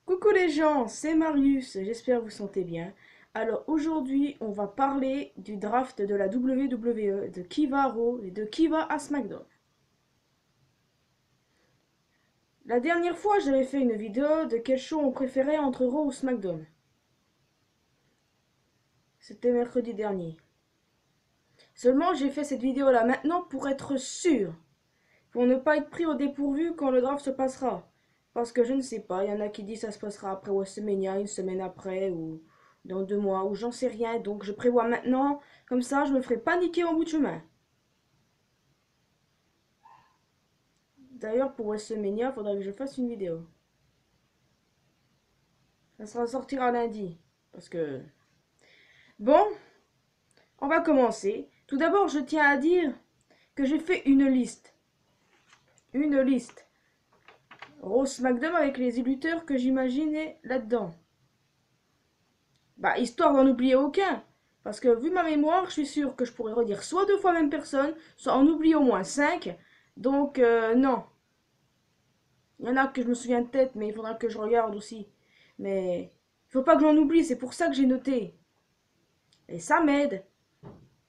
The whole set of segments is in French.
Coucou les gens, c'est Marius, j'espère que vous sentez bien. Alors aujourd'hui, on va parler du draft de la WWE, de qui va à Raw et de qui va à SmackDown. La dernière fois, j'avais fait une vidéo de quel show on préférait entre Raw ou SmackDown. C'était mercredi dernier. Seulement, j'ai fait cette vidéo là maintenant pour être sûr, pour ne pas être pris au dépourvu quand le draft se passera. Parce que je ne sais pas, il y en a qui disent que ça se passera après WrestleMania, une semaine après, ou dans 2 mois, ou j'en sais rien. Donc je prévois maintenant, comme ça je me ferai paniquer en bout de chemin. D'ailleurs, pour WrestleMania, il faudrait que je fasse une vidéo. Ça sortira lundi. Parce que... Bon, on va commencer. Tout d'abord, je tiens à dire que j'ai fait une liste. Une liste. Rose SmackDown avec les lutteurs que j'imaginais là-dedans. Bah, histoire d'en oublier aucun. Parce que vu ma mémoire, je suis sûre que je pourrais redire soit deux fois la même personne, soit en oublier au moins cinq. Donc, non. Il y en a que je me souviens de tête, mais il faudra que je regarde aussi. Mais il faut pas que j'en oublie, c'est pour ça que j'ai noté. Et ça m'aide.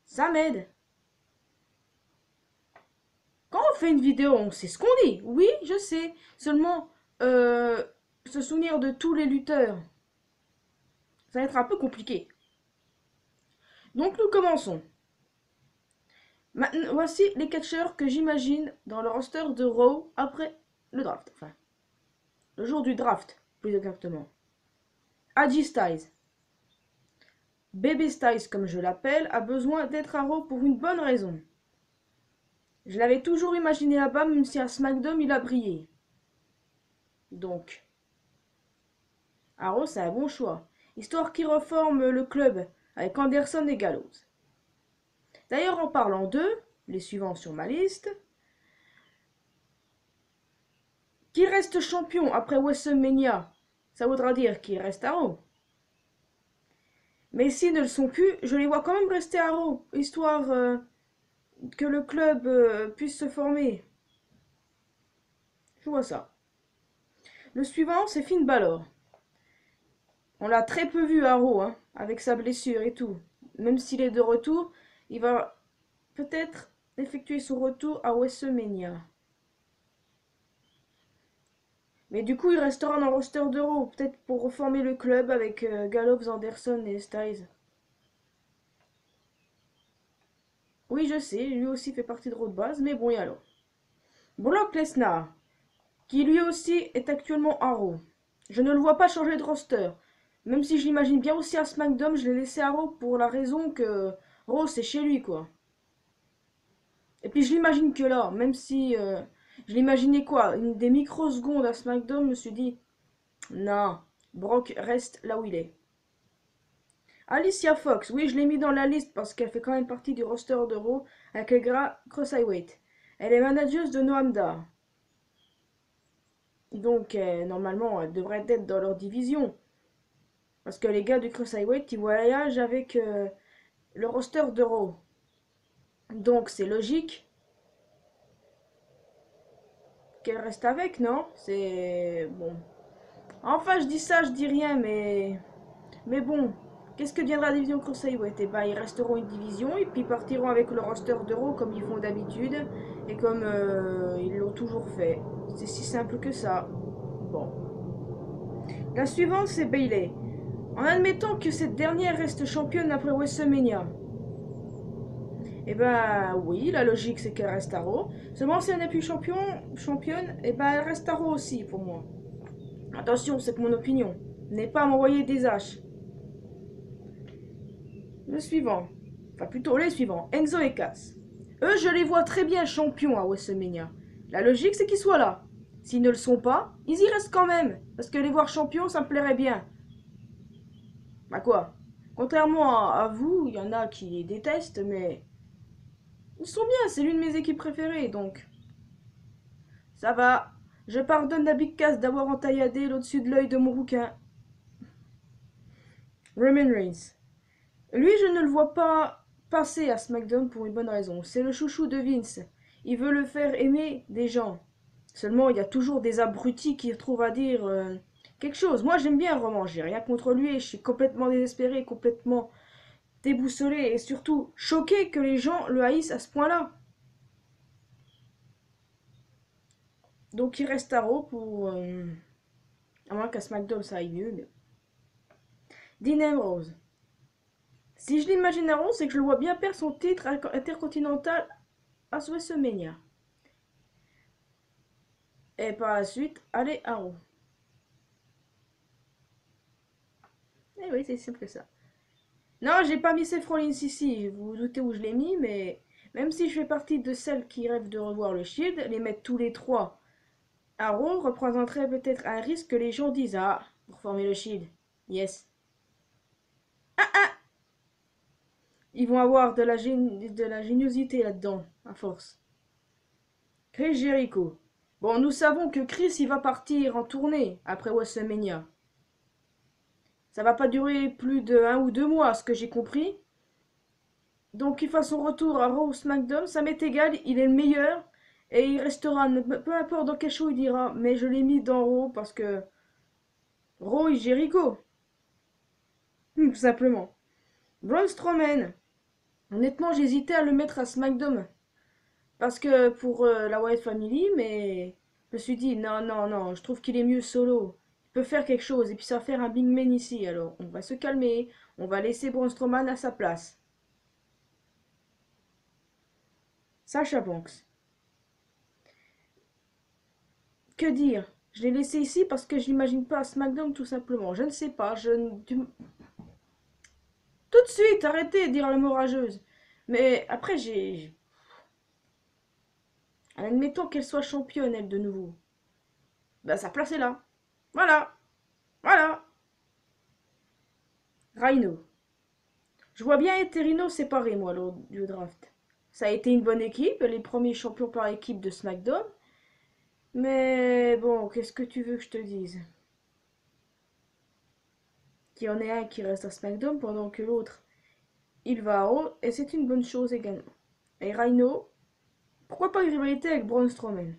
Ça m'aide. Quand on fait une vidéo, on sait ce qu'on dit. Oui, je sais. Seulement, se souvenir de tous les lutteurs, ça va être un peu compliqué. Donc, nous commençons. Maintenant, voici les catcheurs que j'imagine dans le roster de Raw après le draft. Enfin, le jour du draft, plus exactement. AJ Styles. Baby Styles, comme je l'appelle, a besoin d'être à Raw pour une bonne raison. Je l'avais toujours imaginé là-bas, même si à SmackDown il a brillé. Donc, à Raw, c'est un bon choix. Histoire qu'il reforme le club avec Anderson et Gallows. D'ailleurs, en parlant d'eux, les suivants sur ma liste, qui reste champion après WrestleMania, ça voudra dire qu'il reste à Raw. Mais s'ils ne le sont plus, je les vois quand même rester à Raw, histoire que le club puisse se former. Je vois ça. Le suivant, c'est Finn Balor. On l'a très peu vu à Raw, hein, avec sa blessure et tout. Même s'il est de retour, il va peut-être effectuer son retour à WrestleMania. Mais du coup, il restera dans le roster de Raw, peut-être pour reformer le club avec Gallows, Anderson et Styles. Oui, je sais, lui aussi fait partie de Raw de base, mais bon, et alors. Brock Lesnar, qui lui aussi est actuellement à Raw. Je ne le vois pas changer de roster. Même si je l'imagine bien aussi à SmackDown, je l'ai laissé à Raw pour la raison que Raw c'est chez lui quoi. Et puis je l'imagine que là, même si je l'imaginais quoi, des microsecondes à SmackDown, je me suis dit non, Brock reste là où il est. Alicia Fox, oui je l'ai mis dans la liste parce qu'elle fait quand même partie du roster de Raw avec les gras Cross Highway. Elle est manageuse de Noam Dar. Donc normalement elle devrait être dans leur division. Parce que les gars du Cross Highway ils voyagent avec le roster de Raw. Donc c'est logique qu'elle reste avec, non? C'est... Bon. Enfin, je dis ça, je dis rien, mais... Mais bon, qu'est-ce que deviendra la division Cruiserweight? Eh ben, ils resteront une division et puis partiront avec le roster d'Euro comme ils font d'habitude et comme ils l'ont toujours fait. C'est si simple que ça. Bon. La suivante, c'est Bayley. En admettant que cette dernière reste championne après WrestleMania. Eh ben oui, la logique c'est qu'elle reste à Raw. Seulement si elle n'est plus championne, eh ben elle reste à Raw aussi pour moi. Attention, c'est que mon opinion. N'est pas à m'envoyer des haches. Le suivant. Enfin plutôt les suivants. Enzo et Cass. Eux, je les vois très bien champions à WrestleMania. La logique c'est qu'ils soient là. S'ils ne le sont pas, ils y restent quand même. Parce que les voir champions, ça me plairait bien. Bah quoi? Contrairement à vous, il y en a qui les détestent, mais ils sont bien, c'est l'une de mes équipes préférées, donc ça va. Je pardonne à Big Cass d'avoir entailladé l'au-dessus de l'œil de mon rouquin. Roman Reigns. Lui, je ne le vois pas passer à SmackDown pour une bonne raison. C'est le chouchou de Vince. Il veut le faire aimer des gens. Seulement, il y a toujours des abrutis qui trouvent à dire Quelque chose. Moi, j'aime bien Roman. J'ai rien contre lui et je suis complètement désespéré, complètement déboussolé et surtout choqué que les gens le haïssent à ce point-là. Donc il reste à Raw pour... à moins qu'à SmackDown ça aille mieux. Mais... Dean Ambrose. Si je l'imagine à Raw, c'est que je le vois bien perdre son titre intercontinental à WrestleMania. Et par la suite, aller à Raw. Eh oui, c'est simple que ça. Non, j'ai pas mis Seth Rollins ici. Vous vous doutez où je l'ai mis, mais même si je fais partie de celles qui rêvent de revoir le Shield, les mettre tous les trois à Raw représenterait peut-être un risque que les gens disent ah, pour former le Shield. Yes. Ils vont avoir de la géniosité là-dedans, à force. Chris Jericho. Bon, nous savons que Chris, il va partir en tournée après WrestleMania. Ça va pas durer plus de 1 ou 2 mois, ce que j'ai compris. Donc il fasse son retour à Raw ou SmackDown, ça m'est égal, il est le meilleur. Et il restera, peu importe dans quel show il dira, mais je l'ai mis dans Raw parce que Raw et Jericho. Tout simplement. Braun Strowman. Honnêtement, j'hésitais à le mettre à SmackDown. Parce que pour la Wyatt Family, mais je me suis dit, non, non, non, je trouve qu'il est mieux solo. Il peut faire quelque chose, et puis ça va faire un big man ici. Alors, on va se calmer, on va laisser Braun Strowman à sa place. Sasha Banks. Que dire? Je l'ai laissé ici parce que je l'imagine pas à SmackDown tout simplement. Je ne sais pas, tout de suite, arrêtez de dire le mot rageuse. Mais après, admettons qu'elle soit championne, elle, de nouveau. Bah, sa place est là. Voilà. Voilà. Rhino. Je vois bien Eterino séparé, moi, lors du draft. Ça a été une bonne équipe, les premiers champions par équipe de SmackDown. Mais bon, qu'est-ce que tu veux que je te dise? Qu'il y en ait un qui reste à SmackDown pendant que l'autre, il va à Raw, et c'est une bonne chose également. Et Rhino, pourquoi pas une rivalité avec Braun Strowman?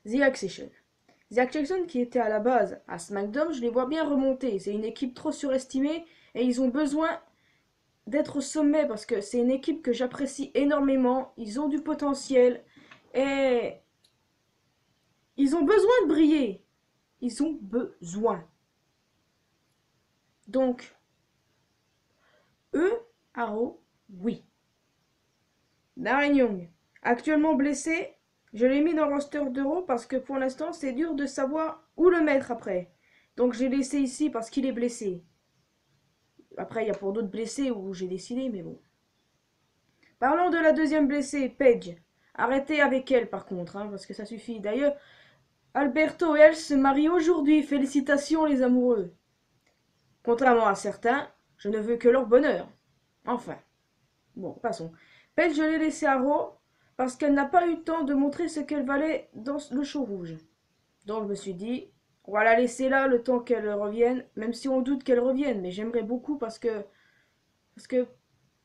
The Accession. The Accession qui était à la base à SmackDown, je les vois bien remonter. C'est une équipe trop surestimée et ils ont besoin d'être au sommet parce que c'est une équipe que j'apprécie énormément. Ils ont du potentiel et ils ont besoin de briller. Ils ont besoin. Donc, eux, Arrow, oui. Darren Young, actuellement blessé, je l'ai mis dans le roster d'Euro parce que pour l'instant, c'est dur de savoir où le mettre après. Donc, j'ai laissé ici parce qu'il est blessé. Après, il y a pour d'autres blessés où j'ai décidé, mais bon. Parlons de la deuxième blessée, Paige. Arrêtez avec elle, par contre, hein, parce que ça suffit. D'ailleurs, Alberto et elle se marient aujourd'hui. Félicitations, les amoureux. Contrairement à certains, je ne veux que leur bonheur. Enfin. Bon, passons. Paige, je l'ai laissée à Raw parce qu'elle n'a pas eu le temps de montrer ce qu'elle valait dans le show rouge. Donc, je me suis dit, on va la laisser là le temps qu'elle revienne, même si on doute qu'elle revienne. Mais j'aimerais beaucoup parce que... Parce que...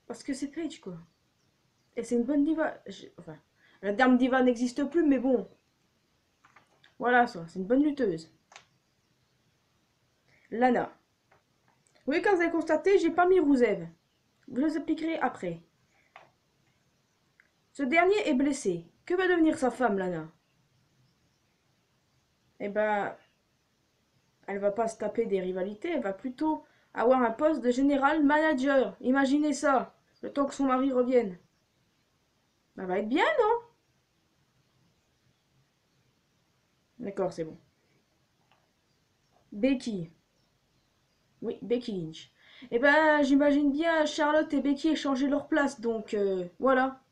Parce que c'est Paige, quoi. Et c'est une bonne diva. Enfin, la terme diva n'existe plus, mais bon. Voilà, ça, c'est une bonne lutteuse. Lana. Oui, comme vous avez constaté, j'ai pas mis Rusev. Je vous expliquerai après. Ce dernier est blessé. Que va devenir sa femme, Lana? Eh ben, elle va pas se taper des rivalités, elle va plutôt avoir un poste de général manager. Imaginez ça, le temps que son mari revienne. Ça va être bien, non? D'accord, c'est bon. Becky. Oui, Becky Lynch. Eh ben, j'imagine bien Charlotte et Becky échanger leur place, donc voilà.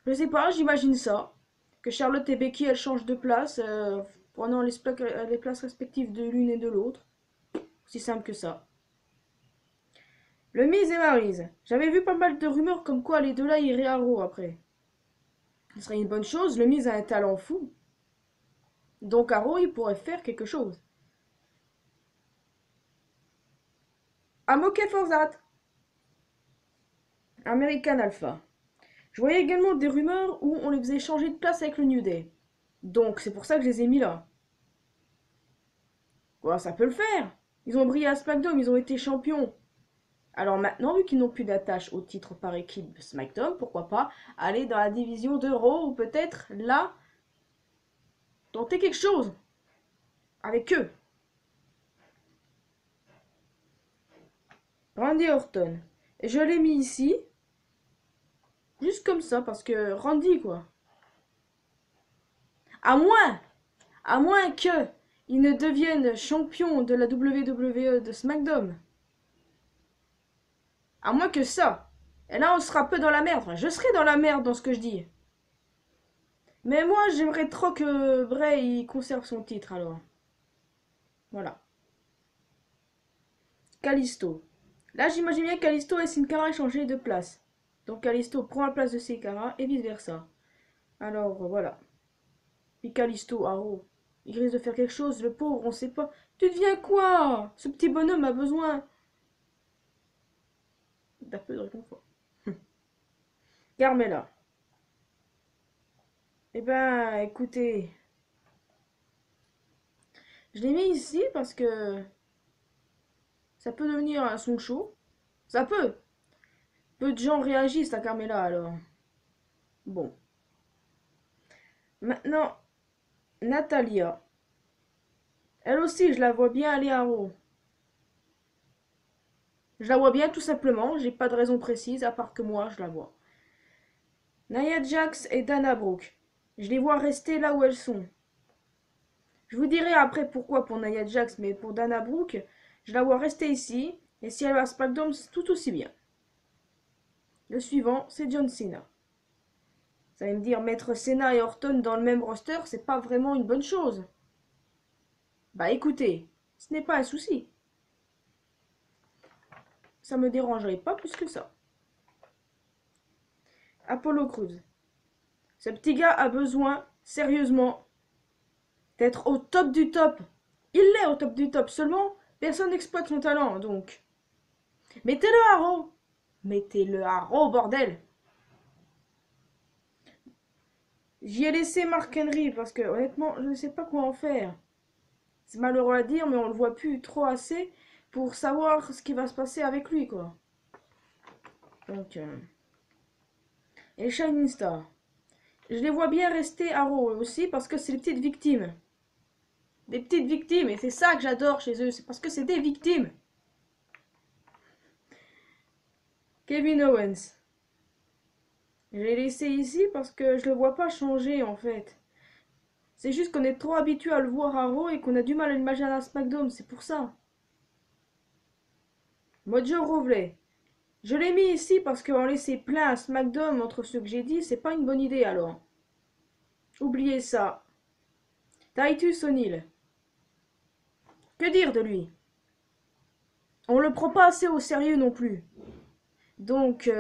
Je sais pas, j'imagine ça. Que Charlotte et Becky, elles changent de place, prenant les places respectives de l'une et de l'autre. Aussi simple que ça. Le Miz et Maryse. J'avais vu pas mal de rumeurs comme quoi les deux là iraient à Raw après. Ce serait une bonne chose, le Miz a un talent fou. Donc à Raw, il pourrait faire quelque chose. I'm okay for that. American Alpha. Je voyais également des rumeurs où on les faisait changer de place avec le New Day. Donc c'est pour ça que je les ai mis là. Bon, ça peut le faire. Ils ont brillé à SmackDown, ils ont été champions. Alors maintenant, vu qu'ils n'ont plus d'attache au titre par équipe SmackDown, pourquoi pas aller dans la division de Raw ou peut-être là, tenter quelque chose avec eux. Randy Orton. Et je l'ai mis ici, juste comme ça, parce que Randy, quoi. À moins que il ne devienne champion de la WWE de SmackDown. À moins que ça. Et là, on sera peu dans la merde. Enfin, je serai dans la merde dans ce que je dis. Mais moi, j'aimerais trop que Bray il conserve son titre, alors. Voilà. Kalisto. Là, j'imagine bien que Kalisto et Sin Cara changé de place. Donc Kalisto prend la place de Sin Cara et vice versa. Alors, voilà. Puis Kalisto, Arrow. Il risque de faire quelque chose, le pauvre, on sait pas. Tu deviens quoi? Ce petit bonhomme a besoin d'un peu de réconfort. Carmela. Eh ben, écoutez. Je l'ai mis ici parce que ça peut devenir un son show. Ça peut. Peu de gens réagissent à Carmela alors. Bon. Maintenant, Natalia. Elle aussi, je la vois bien aller à Raw. Je la vois bien tout simplement. J'ai pas de raison précise à part que moi, je la vois. Nia Jax et Dana Brooke. Je les vois rester là où elles sont. Je vous dirai après pourquoi pour Nia Jax, mais pour Dana Brooke, je la vois rester ici. Et si elle va à SmackDown, c'est tout aussi bien. Le suivant, c'est John Cena. Vous allez me dire, mettre Cena et Orton dans le même roster, c'est pas vraiment une bonne chose. Bah écoutez, ce n'est pas un souci. Ça me dérangerait pas plus que ça. Apollo Crews. Ce petit gars a besoin, sérieusement, d'être au top du top. Il l'est au top du top, seulement personne n'exploite son talent, donc. Mettez-le à Raw. Mettez-le à Raw, bordel. J'y ai laissé Mark Henry parce que honnêtement, je ne sais pas quoi en faire. C'est malheureux à dire, mais on le voit plus trop assez pour savoir ce qui va se passer avec lui, quoi. Donc, et Shining Star. Je les vois bien rester à Raw aussi parce que c'est les petites victimes. Des petites victimes, et c'est ça que j'adore chez eux, c'est parce que c'est des victimes. Kevin Owens. Je l'ai laissé ici parce que je le vois pas changer en fait. C'est juste qu'on est trop habitué à le voir à Raw et qu'on a du mal à l'imaginer à SmackDown, c'est pour ça. Mojo Rawley. Je l'ai mis ici parce qu'en laisser plein à SmackDown entre ceux que j'ai dit, c'est pas une bonne idée alors. Oubliez ça. Titus O'Neil. Que dire de lui? On le prend pas assez au sérieux non plus. Donc,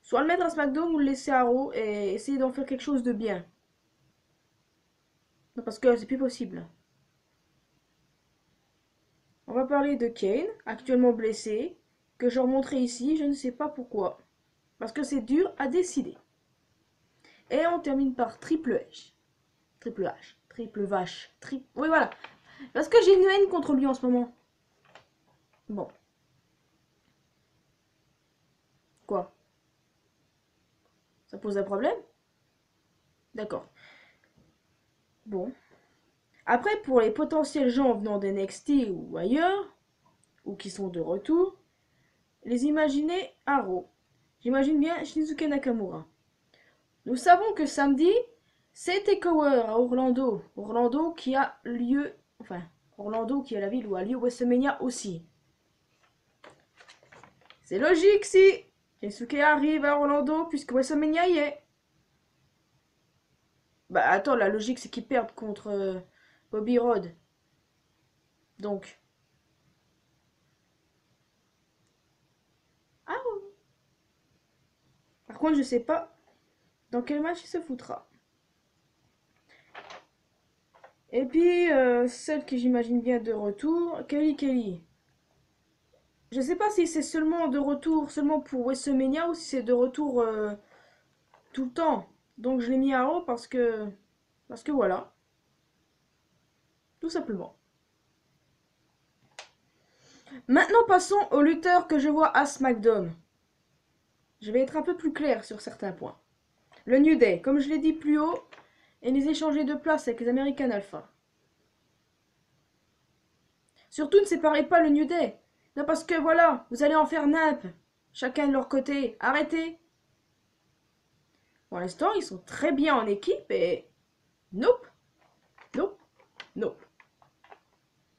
soit le mettre à SmackDown ou le laisser à Raw et essayer d'en faire quelque chose de bien. Non, parce que c'est plus possible. On va parler de Kane, actuellement blessé, que je remonterai ici, je ne sais pas pourquoi. Parce que c'est dur à décider. Et on termine par Triple H. Triple H. Triple Vache. Oui, voilà. Parce que j'ai une haine contre lui en ce moment. Bon. Quoi? Ça pose un problème? D'accord. Bon. Après, pour les potentiels gens venant d'NXT ou ailleurs, ou qui sont de retour, les imaginer à Raw. J'imagine bien Shinsuke Nakamura. Nous savons que samedi, c'est Takeover à Orlando. Orlando qui a lieu... Enfin, Orlando qui est la ville où a lieu WrestleMania aussi. C'est logique si Shinsuke arrive à Orlando puisque WrestleMania y est. Bah attends, la logique c'est qu'ils perdent contre Bobby Roode. Donc... Ah oui. Par contre, je sais pas dans quel match il se foutra. Et puis, celle que j'imagine bien de retour, Kelly. Je sais pas si c'est seulement de retour seulement pour WrestleMania ou si c'est de retour tout le temps. Donc je l'ai mis à haut parce que voilà. Tout simplement. Maintenant, passons aux lutteurs que je vois à SmackDown. Je vais être un peu plus clair sur certains points. Le New Day, comme je l'ai dit plus haut, et les échanger de place avec les American Alpha. Surtout ne séparez pas le New Day. Non, parce que voilà, vous allez en faire nimp. Chacun de leur côté. Arrêtez. Pour l'instant, ils sont très bien en équipe et... Nope. Nope. Nope.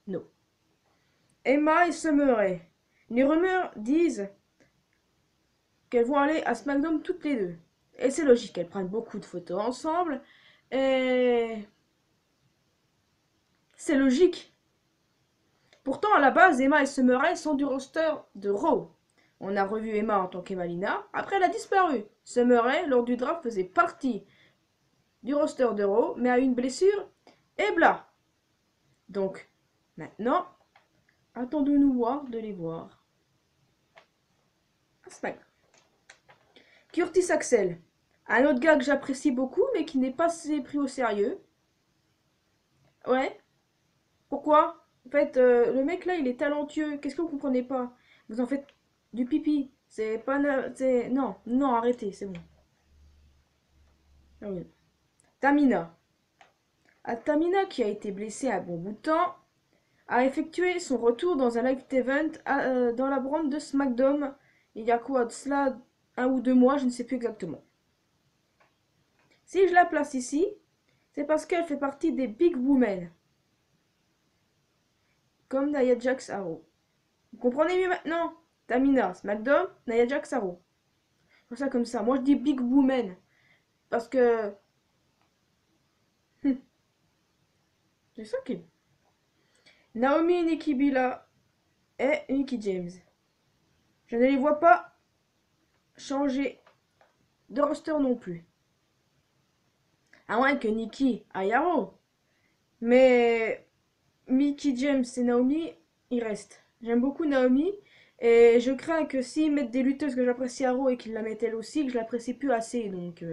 Nope. Emma et Summer Rae. Les rumeurs disent qu'elles vont aller à SmackDown toutes les deux. Et c'est logique, elles prennent beaucoup de photos ensemble. Et... c'est logique. Pourtant, à la base, Emma et Summer Rae sont du roster de Raw. On a revu Emma en tant qu'Emalina. Après, elle a disparu. Summer Rae, lors du draft, faisait partie du roster de Raw, mais a eu une blessure. Et bla. Donc, maintenant, attendons-nous voir de les voir. SmackDown. Curtis Axel. Un autre gars que j'apprécie beaucoup, mais qui n'est pas assez pris au sérieux. Ouais. Pourquoi? En fait, le mec là, il est talentueux. Qu'est-ce que vous comprenez pas? Vous en faites du pipi. C'est pas... c'est... Non, non, arrêtez, c'est bon. Ah oui. Tamina. Tamina, qui a été blessée un bon bout de temps, a effectué son retour dans un live event dans la brand de SmackDown. Il y a quoi de cela? 1 ou 2 mois, je ne sais plus exactement. Si je la place ici, c'est parce qu'elle fait partie des Big Women. Comme Nia Jax Arrow. Vous comprenez mieux maintenant? Tamina, SmackDown, Nia Jax Arrow. Comme ça. Moi je dis Big Woman. Parce que... c'est ça qui... Naomi, Nikki Bella et Nikki James. Je ne les vois pas changer de roster non plus. À moins que Nikki aille à Raw. Mais Mickey James et Naomi, ils restent. J'aime beaucoup Naomi. Et je crains que s'ils mettent des lutteuses que j'apprécie à Raw et qu'ils la mettent elle aussi, que je l'apprécie plus assez. Donc,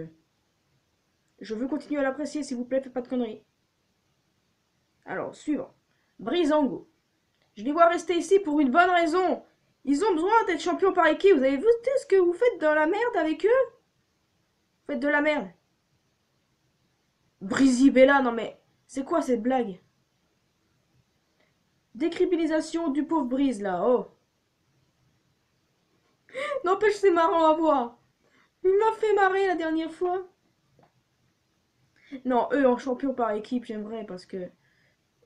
je veux continuer à l'apprécier, s'il vous plaît, faites pas de conneries. Alors, suivant. Breezango. Je les vois rester ici pour une bonne raison. Ils ont besoin d'être champions par équipe. Vous avez vu ce que vous faites dans la merde avec eux? Vous faites de la merde. Breezy Bella, non mais... c'est quoi cette blague? Décribilisation du pauvre Breeze, là, oh. N'empêche, c'est marrant à voir. Il m'a fait marrer la dernière fois. Non, eux en champion par équipe, j'aimerais parce que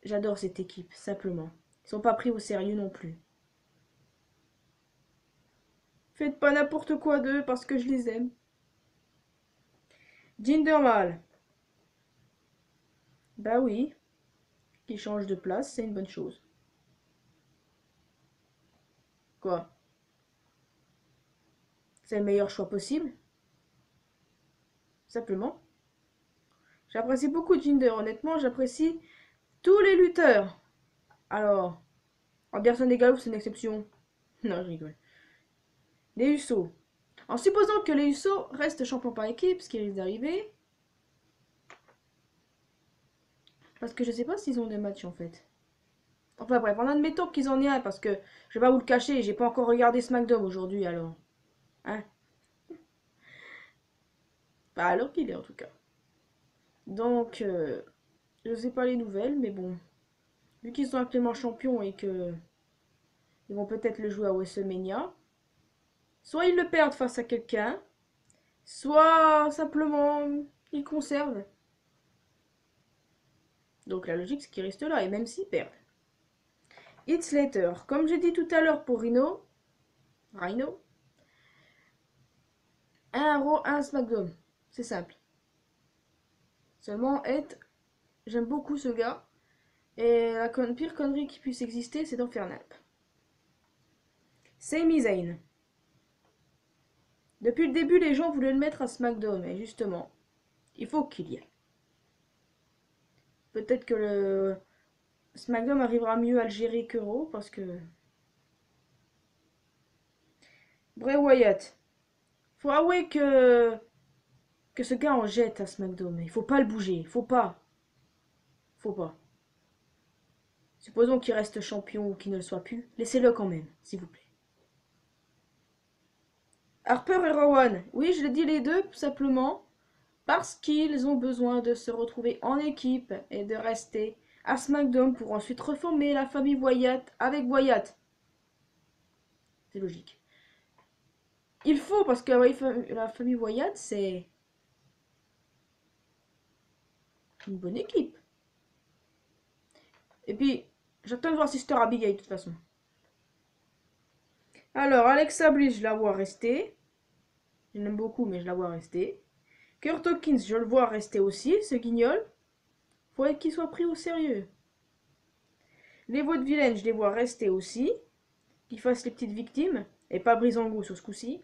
j'adore cette équipe, simplement. Ils sont pas pris au sérieux non plus. Faites pas n'importe quoi d'eux parce que je les aime. Jinder Mahal. Bah oui, qu'il change de place, c'est une bonne chose. Quoi? C'est le meilleur choix possible? Simplement. J'apprécie beaucoup Jinder, honnêtement, j'apprécie tous les lutteurs. Alors, Anderson et Gallows, c'est une exception. Non, je rigole. Les Usos. En supposant que les Usos restent champions par équipe, ce qui risque d'arriver. Parce que je sais pas s'ils ont des matchs en fait. Enfin bref, en admettant qu'ils en aient un, parce que je vais pas vous le cacher, j'ai pas encore regardé SmackDown aujourd'hui alors. Hein? Pas alors qu'il est en tout cas. Donc, je sais pas les nouvelles, mais bon. Vu qu'ils sont actuellement champions et que ils vont peut-être le jouer à WrestleMania, soit ils le perdent face à quelqu'un, soit simplement ils conservent. Donc la logique c'est qu'ils restent là, et même s'ils perdent. It's later. Comme j'ai dit tout à l'heure pour Rhino, un Raw, un SmackDown. C'est simple. Seulement, j'aime beaucoup ce gars. Et la pire connerie qui puisse exister, c'est d'en faire nappe. Sami Zayn. Depuis le début, les gens voulaient le mettre à SmackDown, mais justement, il faut qu'il y ait. Peut-être que le SmackDown arrivera mieux à le gérer que Raw, parce que... Bray Wyatt. Faut avouer que ce gars en jette à SmackDown. Il faut pas le bouger. Faut pas. Faut pas. Supposons qu'il reste champion ou qu'il ne le soit plus. Laissez-le quand même, s'il vous plaît. Harper et Rowan. Oui, je l'ai dit les deux, tout simplement. Parce qu'ils ont besoin de se retrouver en équipe et de rester à SmackDown pour ensuite reformer la famille Wyatt avec Wyatt. C'est logique. Il faut, parce que la famille Wyatt, c'est une bonne équipe. Et puis, j'attends de voir Sister Abigail de toute façon. Alors, Alexa Bliss, je la vois rester. Je l'aime beaucoup, mais je la vois rester. Kurt Hawkins, je le vois rester aussi, ce guignol. Faudrait qu'il soit pris au sérieux. Les vaudevillaines, je les vois rester aussi. Qu'ils fassent les petites victimes. Et pas Breezango sur ce coup-ci.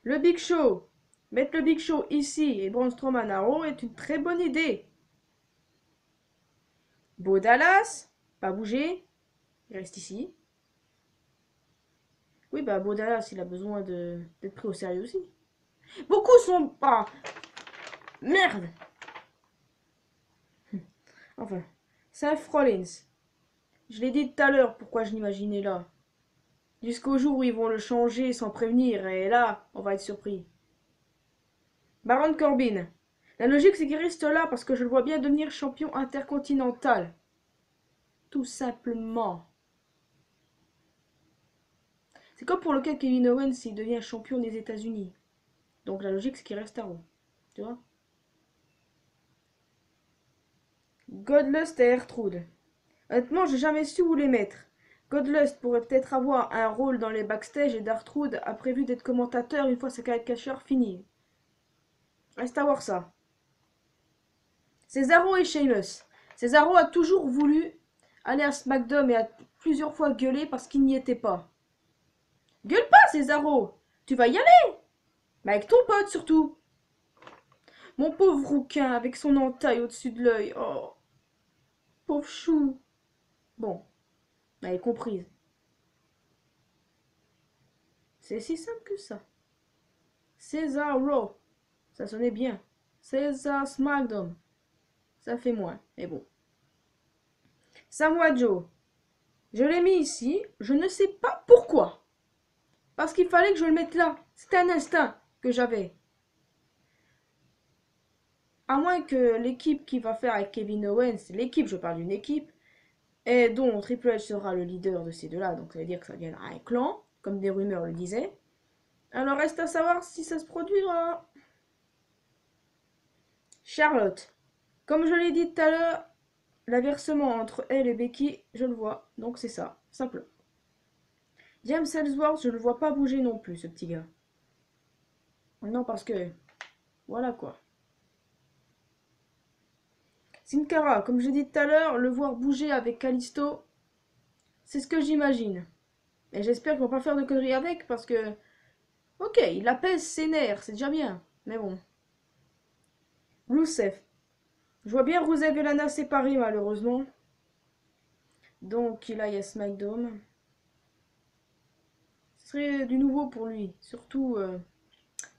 Le Big Show. Mettre le Big Show ici et Braun Strowman à Raw est une très bonne idée. Bo Dallas, pas bouger. Il reste ici. Oui, bah Bo Dallas, il a besoin d'être pris au sérieux aussi. Beaucoup sont... Ah, merde. Enfin, Seth Rollins. Je l'ai dit tout à l'heure pourquoi je l'imaginais là. Jusqu'au jour où ils vont le changer sans prévenir, et là, on va être surpris. Baron Corbin. La logique, c'est qu'il reste là parce que je le vois bien devenir champion intercontinental. Tout simplement. C'est comme pour le cas de Kevin Owens s'il devient champion des États-Unis. Donc la logique, c'est qu'il reste à Raw. Tu vois? Godlust et R-Trude. Honnêtement, j'ai jamais su où les mettre. Godlust pourrait peut-être avoir un rôle dans les backstage et R-Trude a prévu d'être commentateur une fois sa caricature finie. Reste à voir ça. Cesaro et Sheamus. Cesaro a toujours voulu aller à SmackDown et a plusieurs fois gueulé parce qu'il n'y était pas. Gueule pas, Cesaro! Tu vas y aller! Mais avec ton pote surtout! Mon pauvre rouquin avec son entaille au-dessus de l'œil. Oh! Pauvre chou! Bon, elle est comprise. C'est si simple que ça. Cesaro. Ça sonnait bien. Cesar SmackDown. Ça fait moins, mais bon. Samoa Joe. Je l'ai mis ici. Je ne sais pas pourquoi. Parce qu'il fallait que je le mette là. C'était un instinct que j'avais. À moins que l'équipe qui va faire avec Kevin Owens, l'équipe, je parle d'une équipe, et dont Triple H sera le leader de ces deux-là, donc ça veut dire que ça deviendra un clan, comme des rumeurs le disaient. Alors reste à savoir si ça se produira. Charlotte. Comme je l'ai dit tout à l'heure, l'inversement entre elle et Becky, je le vois, donc c'est ça, simple. James Ellsworth, je ne le vois pas bouger non plus, ce petit gars. Non, parce que... Voilà quoi. Sin Cara, comme je l'ai dit tout à l'heure, le voir bouger avec Kalisto, c'est ce que j'imagine. Et j'espère qu'ils vont pas faire de conneries avec, parce que... Ok, il apaise ses nerfs, c'est déjà bien. Mais bon. Rusev. Je vois bien Rusev et Lana séparés, malheureusement. Donc, il aille à SmackDown. Ce serait du nouveau pour lui. Surtout...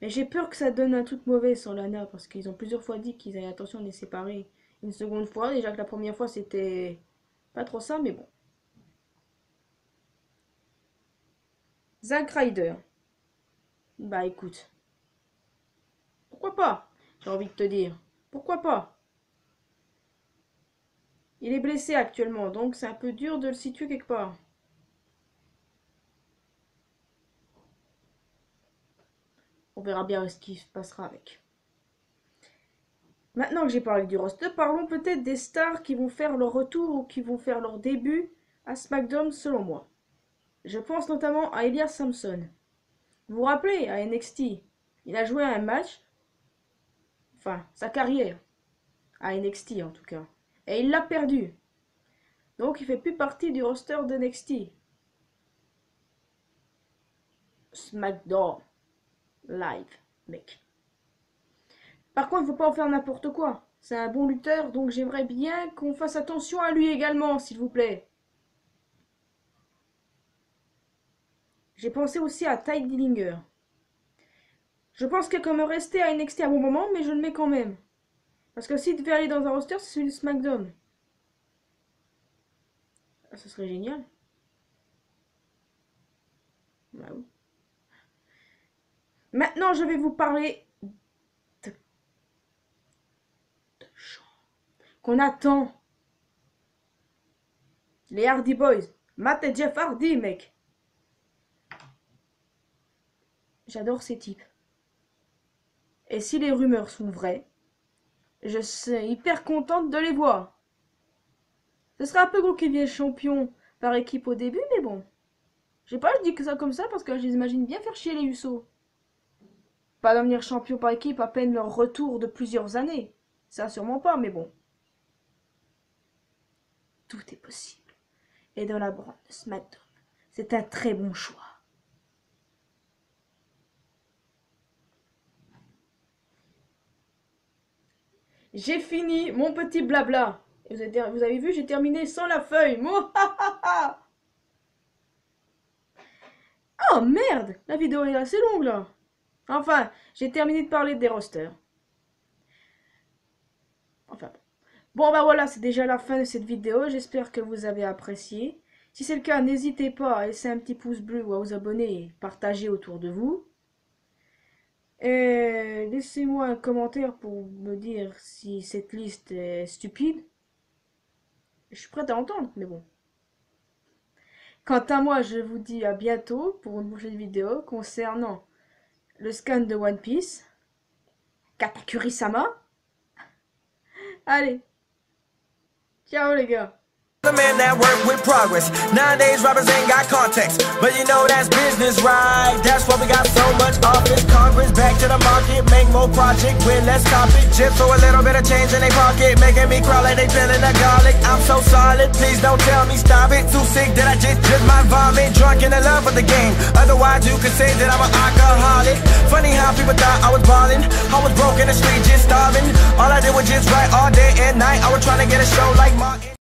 Mais j'ai peur que ça donne un truc mauvais sur Lana, parce qu'ils ont plusieurs fois dit qu'ils avaient l'intention de les séparer. Une seconde fois, déjà que la première fois, c'était pas trop ça, mais bon. Zack Ryder. Bah écoute. Pourquoi pas? J'ai envie de te dire. Pourquoi pas? Il est blessé actuellement, donc c'est un peu dur de le situer quelque part. On verra bien ce qui se passera avec. Maintenant que j'ai parlé du roster, parlons peut-être des stars qui vont faire leur retour ou qui vont faire leur début à SmackDown selon moi. Je pense notamment à Elias Samson. Vous vous rappelez, à NXT, il a joué un match, enfin sa carrière, à NXT en tout cas, et il l'a perdu. Donc il fait plus partie du roster de NXT. SmackDown Live, mec. Par contre, il ne faut pas en faire n'importe quoi. C'est un bon lutteur, donc j'aimerais bien qu'on fasse attention à lui également, s'il vous plaît. J'ai pensé aussi à Ty Dillinger. Je pense qu'il peut me rester à NXT à un bon moment, mais je le mets quand même. Parce que s'il devait aller dans un roster, c'est celui de SmackDown. Ah, ce serait génial. Bah oui. Maintenant, je vais vous parler de gens qu'on attend. Les Hardy Boys. Matt et Jeff Hardy, mec. J'adore ces types. Et si les rumeurs sont vraies, je suis hyper contente de les voir. Ce serait un peu gros qu'ils viennent champions par équipe au début, mais bon. Je sais pas, je dis que ça comme ça parce que je les imagine bien faire chier les Usos. Pas devenir champion par équipe à peine leur retour de plusieurs années. Ça sûrement pas, mais bon. Tout est possible. Et dans la brand de SmackDown, c'est un très bon choix. J'ai fini mon petit blabla. Vous avez vu, j'ai terminé sans la feuille. Oh merde, la vidéo est assez longue là. Enfin, j'ai terminé de parler des rosters. Enfin bon, bah voilà, c'est déjà la fin de cette vidéo. J'espère que vous avez apprécié. Si c'est le cas, n'hésitez pas à laisser un petit pouce bleu ou à vous abonner et partager autour de vous. Et laissez-moi un commentaire pour me dire si cette liste est stupide. Je suis prête à entendre, mais bon. Quant à moi, je vous dis à bientôt pour une prochaine vidéo concernant le scan de One Piece. Katakuri-sama. Allez. Ciao les gars. The man that work with progress. Nowadays rappers ain't got context, but you know that's business, right? That's why we got so much office. Congress back to the market, make more project with less topic. Just for a little bit of change in their pocket, making me cry like they feeling the garlic. I'm so solid, please don't tell me stop it. Too sick that I just my vomit. Drunk in the love of the game. Otherwise you could say that I'm an alcoholic. Funny how people thought I was ballin'. I was broke in the street just starving. All I did was just write all day and night. I was trying to get a show like Martin.